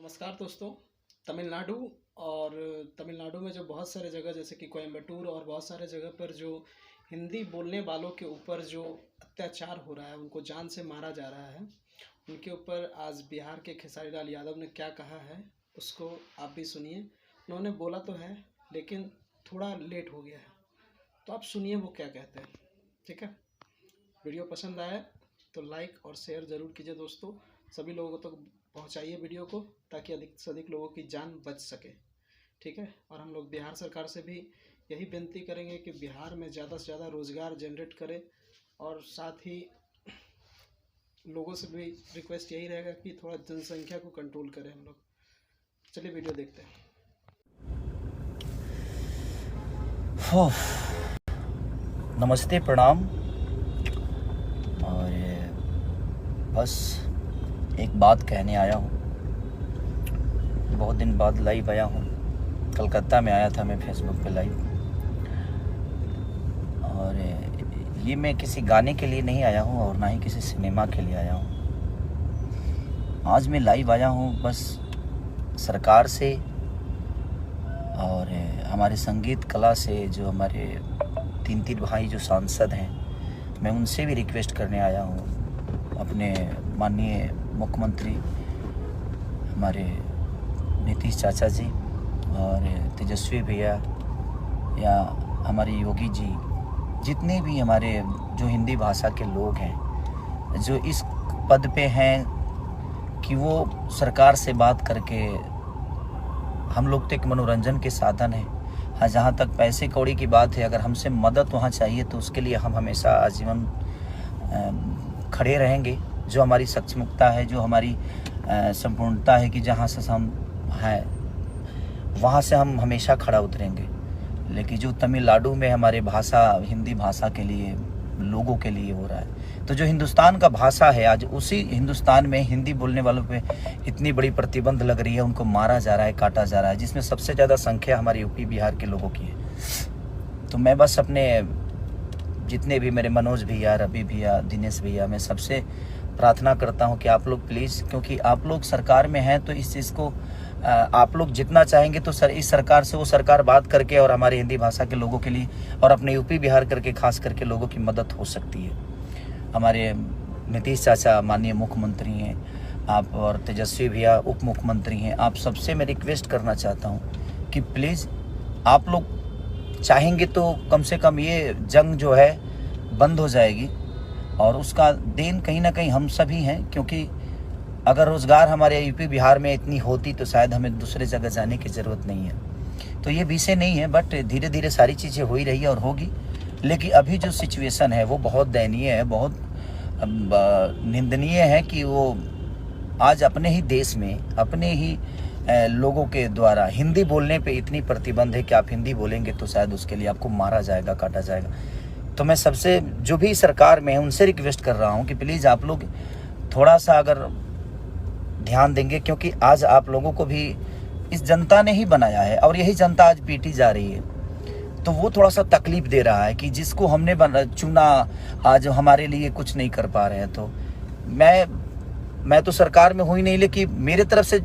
नमस्कार दोस्तों। तमिलनाडु और तमिलनाडु में जो बहुत सारे जगह जैसे कि कोयम्बटूर और बहुत सारे जगह पर जो हिंदी बोलने वालों के ऊपर जो अत्याचार हो रहा है, उनको जान से मारा जा रहा है, उनके ऊपर आज बिहार के खेसारी लाल यादव ने क्या कहा है उसको आप भी सुनिए। उन्होंने बोला तो है लेकिन थोड़ा लेट हो गया है, तो आप सुनिए वो क्या कहते हैं। ठीक है, वीडियो पसंद आए तो लाइक और शेयर ज़रूर कीजिए दोस्तों। सभी लोगों तक पहुंचाइए वीडियो को ताकि अधिक से अधिक लोगों की जान बच सके। ठीक है, और हम लोग बिहार सरकार से भी यही विनती करेंगे कि बिहार में ज़्यादा से ज़्यादा रोज़गार जनरेट करे, और साथ ही लोगों से भी रिक्वेस्ट यही रहेगा कि थोड़ा जनसंख्या को कंट्रोल करें हम लोग। चलिए वीडियो देखते हैं। नमस्ते, प्रणाम। और बस एक बात कहने आया हूँ। बहुत दिन बाद लाइव आया हूँ। कलकत्ता में आया था मैं फेसबुक पे लाइव, और ये मैं किसी गाने के लिए नहीं आया हूँ और ना ही किसी सिनेमा के लिए आया हूँ। आज मैं लाइव आया हूँ बस सरकार से और हमारे संगीत कला से जो हमारे तीन भाई जो सांसद हैं, मैं उनसे भी रिक्वेस्ट करने आया हूँ। अपने माननीय मुख्यमंत्री हमारे नीतीश चाचा जी और तेजस्वी भैया या हमारे योगी जी, जितने भी हमारे जो हिंदी भाषा के लोग हैं जो इस पद पे हैं कि वो सरकार से बात करके, हम लोग तो एक मनोरंजन के साधन है। हाँ, जहाँ तक पैसे कौड़ी की बात है, अगर हमसे मदद वहाँ चाहिए तो उसके लिए हम हमेशा आजीवन खड़े रहेंगे। जो हमारी सक्षमता है, जो हमारी संपूर्णता है कि जहाँ से हम हैं वहाँ से हम हमेशा खड़ा उतरेंगे। लेकिन जो तमिलनाडु में हमारे भाषा, हिंदी भाषा के लिए, लोगों के लिए हो रहा है, तो जो हिंदुस्तान का भाषा है, आज उसी हिंदुस्तान में हिंदी बोलने वालों पे इतनी बड़ी प्रतिबंध लग रही है, उनको मारा जा रहा है, काटा जा रहा है, जिसमें सबसे ज़्यादा संख्या हमारे यूपी बिहार के लोगों की है। तो मैं बस अपने जितने भी मेरे मनोज भैया, रवि भैया, दिनेश भैया, मैं सबसे प्रार्थना करता हूं कि आप लोग प्लीज़, क्योंकि आप लोग सरकार में हैं, तो इस चीज़ को आप लोग जितना चाहेंगे तो इस सरकार से वो सरकार बात करके और हमारे हिंदी भाषा के लोगों के लिए और अपने यूपी बिहार करके खास करके लोगों की मदद हो सकती है। हमारे नीतीश चाचा माननीय मुख्यमंत्री हैं आप, और तेजस्वी भैया उप मुख्यमंत्री हैं। आप सबसे मैं रिक्वेस्ट करना चाहता हूँ कि प्लीज़ आप लोग चाहेंगे तो कम से कम ये जंग जो है बंद हो जाएगी, और उसका देन कहीं ना कहीं हम सभी हैं। क्योंकि अगर रोज़गार हमारे यूपी बिहार में इतनी होती तो शायद हमें दूसरे जगह जाने की ज़रूरत नहीं है। तो ये विषय नहीं है, बट धीरे धीरे सारी चीज़ें हो ही रही है और होगी। लेकिन अभी जो सिचुएशन है वो बहुत दयनीय है, बहुत निंदनीय है कि वो आज अपने ही देश में, अपने ही लोगों के द्वारा हिंदी बोलने पे इतनी प्रतिबंध है कि आप हिंदी बोलेंगे तो शायद उसके लिए आपको मारा जाएगा, काटा जाएगा। तो मैं सबसे जो भी सरकार में है उनसे रिक्वेस्ट कर रहा हूँ कि प्लीज़ आप लोग थोड़ा सा अगर ध्यान देंगे, क्योंकि आज आप लोगों को भी इस जनता ने ही बनाया है और यही जनता आज पीटी जा रही है। तो वो थोड़ा सा तकलीफ दे रहा है कि जिसको हमने चुना आज हमारे लिए कुछ नहीं कर पा रहे हैं। तो मैं तो सरकार में हूँ ही नहीं, लेकिन मेरे तरफ से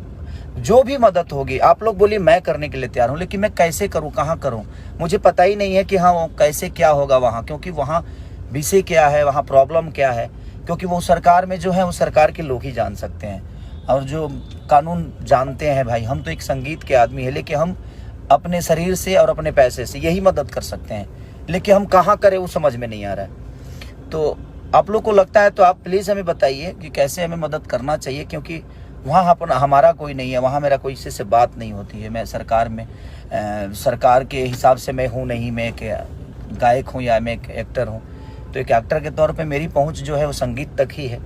जो भी मदद होगी आप लोग बोलिए, मैं करने के लिए तैयार हूँ। लेकिन मैं कैसे करूँ, कहाँ करूँ, मुझे पता ही नहीं है कि हाँ कैसे क्या होगा वहाँ, क्योंकि वहाँ विषय क्या है, वहाँ प्रॉब्लम क्या है। क्योंकि वो सरकार में जो है वो सरकार के लोग ही जान सकते हैं, और जो कानून जानते हैं भाई। हम तो एक संगीत के आदमी है, लेकिन हम अपने शरीर से और अपने पैसे से यही मदद कर सकते हैं, लेकिन हम कहाँ करें वो समझ में नहीं आ रहा है। तो आप लोग को लगता है तो आप प्लीज़ हमें बताइए कि कैसे हमें मदद करना चाहिए, क्योंकि वहाँ अपना हमारा कोई नहीं है, वहाँ मेरा कोई से बात नहीं होती है। मैं सरकार में सरकार के हिसाब से मैं हूँ नहीं, मैं एक गायक हूँ या मैं एक एक्टर हूँ। तो एक एक्टर के तौर पे मेरी पहुँच जो है वो संगीत तक ही है।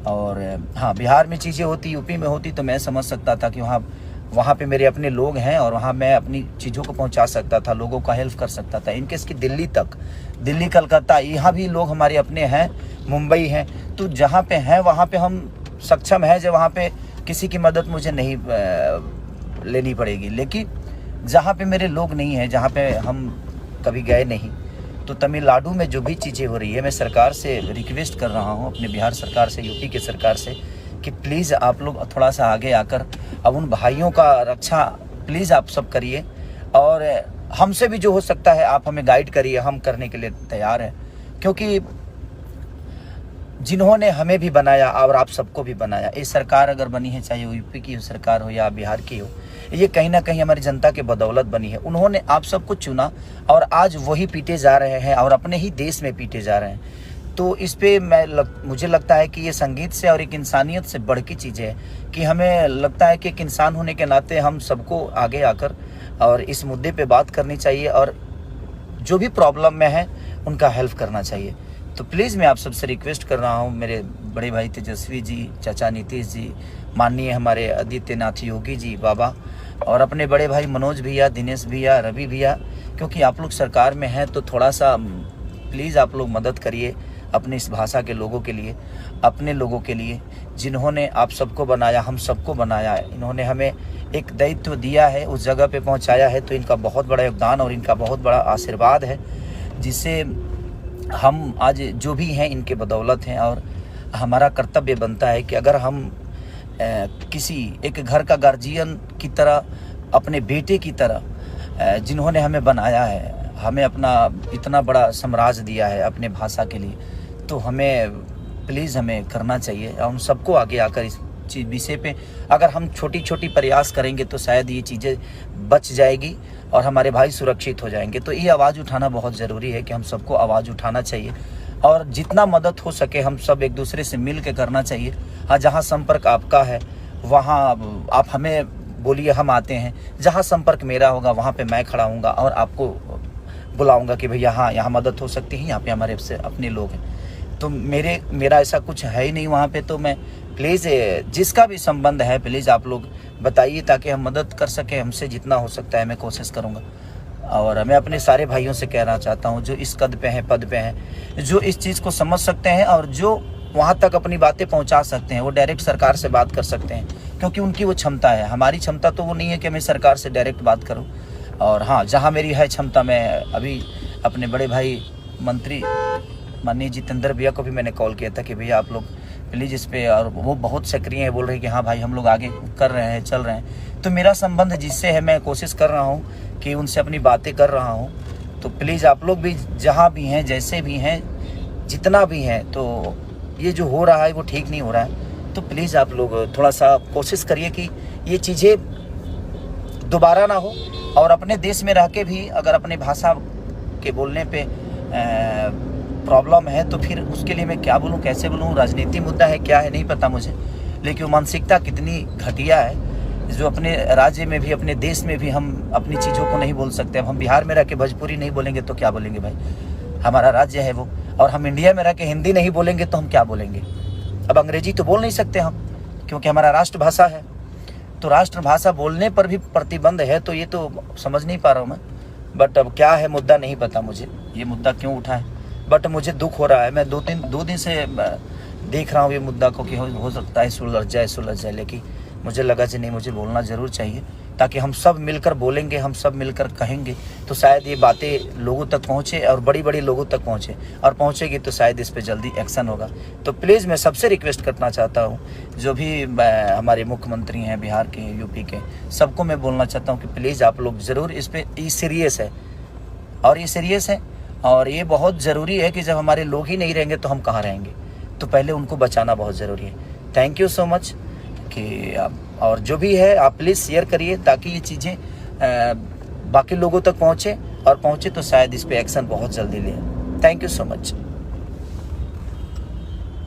और हाँ, बिहार में चीज़ें होती, यूपी में होती तो मैं समझ सकता था कि वहाँ पे मेरे अपने लोग हैं और वहाँ मैं अपनी चीज़ों को पहुँचा सकता था, लोगों का हेल्प कर सकता था। इनकेस की दिल्ली तक, दिल्ली कलकत्ता, यहाँ भी लोग हमारे अपने हैं, मुंबई हैं। तो जहाँ पे हैं वहाँ पे हम सक्षम हैं, जो वहाँ पे किसी की मदद मुझे नहीं लेनी पड़ेगी। लेकिन जहाँ पे मेरे लोग नहीं हैं, जहाँ पे हम कभी गए नहीं, तो तमिलनाडु में जो भी चीज़ें हो रही है, मैं सरकार से रिक्वेस्ट कर रहा हूँ, अपने बिहार सरकार से, यूपी के सरकार से, कि प्लीज़ आप लोग थोड़ा सा आगे आकर अब उन भाइयों का रक्षा प्लीज़ आप सब करिए, और हमसे भी जो हो सकता है आप हमें गाइड करिए, हम करने के लिए तैयार हैं। क्योंकि जिन्होंने हमें भी बनाया और आप सबको भी बनाया, ये सरकार अगर बनी है, चाहे यूपी की सरकार हो या बिहार की हो, ये कहीं ना कहीं हमारी जनता के बदौलत बनी है। उन्होंने आप सबको चुना और आज वही पीटे जा रहे हैं और अपने ही देश में पीटे जा रहे हैं। तो इस पे मुझे लगता है कि ये संगीत से और एक इंसानियत से बढ़ की चीज़ है कि हमें लगता है कि एक इंसान होने के नाते हम सबको आगे आकर और इस मुद्दे पे बात करनी चाहिए और जो भी प्रॉब्लम में है उनका हेल्प करना चाहिए। तो प्लीज़ मैं आप सबसे रिक्वेस्ट कर रहा हूँ, मेरे बड़े भाई तेजस्वी जी, चाचा नीतीश जी, माननीय हमारे आदित्यनाथ योगी जी बाबा, और अपने बड़े भाई मनोज भैया, दिनेश भैया, रवि भैया, क्योंकि आप लोग सरकार में हैं तो थोड़ा सा प्लीज़ आप लोग मदद करिए अपने इस भाषा के लोगों के लिए, अपने लोगों के लिए जिन्होंने आप सबको बनाया, हम सबको बनाया है। इन्होंने हमें एक दायित्व दिया है, उस जगह पे पहुंचाया है, तो इनका बहुत बड़ा योगदान और इनका बहुत बड़ा आशीर्वाद है, जिससे हम आज जो भी हैं इनके बदौलत हैं। और हमारा कर्तव्य बनता है कि अगर हम किसी एक घर का गार्जियन की तरह, अपने बेटे की तरह जिन्होंने हमें बनाया है, हमें अपना इतना बड़ा साम्राज्य दिया है अपने भाषा के लिए, तो हमें प्लीज़ हमें करना चाहिए। और उन सबको आगे आकर इस चीज़ विषय पे अगर हम छोटी छोटी प्रयास करेंगे तो शायद ये चीज़ें बच जाएगी और हमारे भाई सुरक्षित हो जाएंगे। तो ये आवाज़ उठाना बहुत ज़रूरी है कि हम सबको आवाज़ उठाना चाहिए और जितना मदद हो सके हम सब एक दूसरे से मिल के करना चाहिए। हाँ, जहाँ संपर्क आपका है वहाँ आप हमें बोलिए, हम आते हैं। जहाँ संपर्क मेरा होगा वहाँ पे मैं खड़ा हूँगा और आपको बुलाऊँगा कि भैया हाँ, यहाँ मदद हो सकती है, यहाँ पे हमारे से अपने लोग हैं। तो मेरा ऐसा कुछ है ही नहीं वहाँ पे। तो मैं प्लीज़ जिसका भी संबंध है प्लीज़ आप लोग बताइए ताकि हम मदद कर सकें। हमसे जितना हो सकता है मैं कोशिश करूँगा। और मैं अपने सारे भाइयों से कहना चाहता हूँ जो इस कद पे हैं, पद पे हैं, जो इस चीज़ को समझ सकते हैं और जो वहाँ तक अपनी बातें पहुँचा सकते हैं, वो डायरेक्ट सरकार से बात कर सकते हैं, क्योंकि उनकी वो क्षमता है। हमारी क्षमता तो वो नहीं है कि मैं सरकार से डायरेक्ट बात करूँ। और हाँ, जहाँ मेरी है क्षमता, मैं अभी अपने बड़े भाई मंत्री माननीय जितेंद्र भैया को भी मैंने कॉल किया था कि भैया आप लोग प्लीज़ इस पे, और वो बहुत सक्रिय है, बोल रहे हैं कि हाँ भाई हम लोग आगे कर रहे हैं, चल रहे हैं। तो मेरा संबंध जिससे है मैं कोशिश कर रहा हूँ कि उनसे अपनी बातें कर रहा हूँ। तो प्लीज़ आप लोग भी जहाँ भी हैं, जैसे भी हैं, जितना भी हैं, तो ये जो हो रहा है वो ठीक नहीं हो रहा है। तो प्लीज़ आप लोग थोड़ा सा कोशिश करिए कि ये चीज़ें दोबारा ना हो। और अपने देश में रह के भी अगर अपने भाषा के बोलने पे प्रॉब्लम है तो फिर उसके लिए मैं क्या बोलूँ, कैसे बोलूँ, राजनीति मुद्दा है, क्या है नहीं पता मुझे, लेकिन मानसिकता कितनी घटिया है जो अपने राज्य में भी, अपने देश में भी हम अपनी चीज़ों को नहीं बोल सकते। अब हम बिहार में रह के भोजपुरी नहीं बोलेंगे तो क्या बोलेंगे भाई, हमारा राज्य है वो। और हम इंडिया में रह के हिंदी नहीं बोलेंगे तो हम क्या बोलेंगे। अब अंग्रेजी तो बोल नहीं सकते हम, क्योंकि हमारा राष्ट्रभाषा है। तो राष्ट्रभाषा बोलने पर भी प्रतिबंध है, तो ये तो समझ नहीं पा रहा हूँ मैं। बट अब क्या है मुद्दा नहीं पता मुझे, ये मुद्दा क्यों उठा है, बट मुझे दुख हो रहा है। मैं दो दिन से देख रहा हूँ ये मुद्दा को कि हो सकता है सुलझ जाए, लेकिन मुझे लगा कि नहीं, मुझे बोलना ज़रूर चाहिए, ताकि हम सब मिलकर बोलेंगे, हम सब मिलकर कहेंगे तो शायद ये बातें लोगों तक पहुँचे और बड़ी लोगों तक पहुँचे, और पहुँचेगी तो शायद इस पर जल्दी एक्शन होगा। तो प्लीज़ मैं सबसे रिक्वेस्ट करना चाहता हूँ, जो भी हमारे मुख्यमंत्री हैं बिहार के, यूपी के, सबको मैं बोलना चाहता हूँ कि प्लीज़ आप लोग ज़रूर इस पर, ये सीरियस है और ये सीरियस है और ये बहुत ज़रूरी है कि जब हमारे लोग ही नहीं रहेंगे तो हम कहाँ रहेंगे। तो पहले उनको बचाना बहुत ज़रूरी है। थैंक यू सो मच कि आप, और जो भी है आप प्लीज़ शेयर करिए ताकि ये चीज़ें बाकी लोगों तक पहुँचे, और पहुँचे तो शायद इस पे एक्शन बहुत जल्दी लें। Thank you so much.